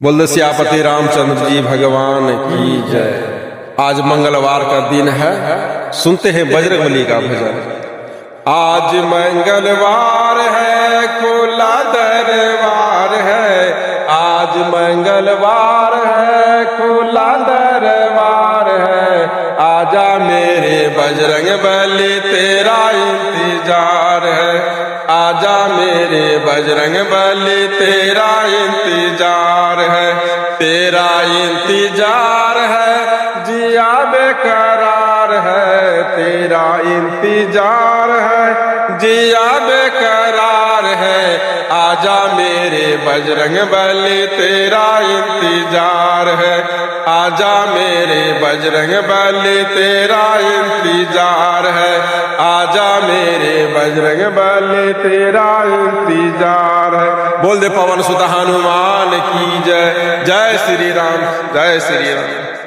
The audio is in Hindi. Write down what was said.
बोल सियापति रामचंद्र जी भगवान की जय। आज मंगलवार का दिन है, सुनते हैं बजरंगबली का भजन। आज मंगलवार है, खुला दरबार है। आज मंगलवार है, खुला दरबार है। आजा मेरे बजरंगबली तेरा इंतजार है। आजा मेरे बजरंगबली तेरा इंतजार है। तेरा इंतजार है, जिया बेकरार है। तेरा इंतजार है, जिया बेकरार है। आजा मेरे बजरंगबली तेरा इंतजार है। आजा मेरे बजरंगबली तेरा इंतजार है। आजा मेरे बजरंगबली तेरा इंतजार है। बोल दे पवन सुत हनुमान की जय। जय श्री राम, जय श्री राम।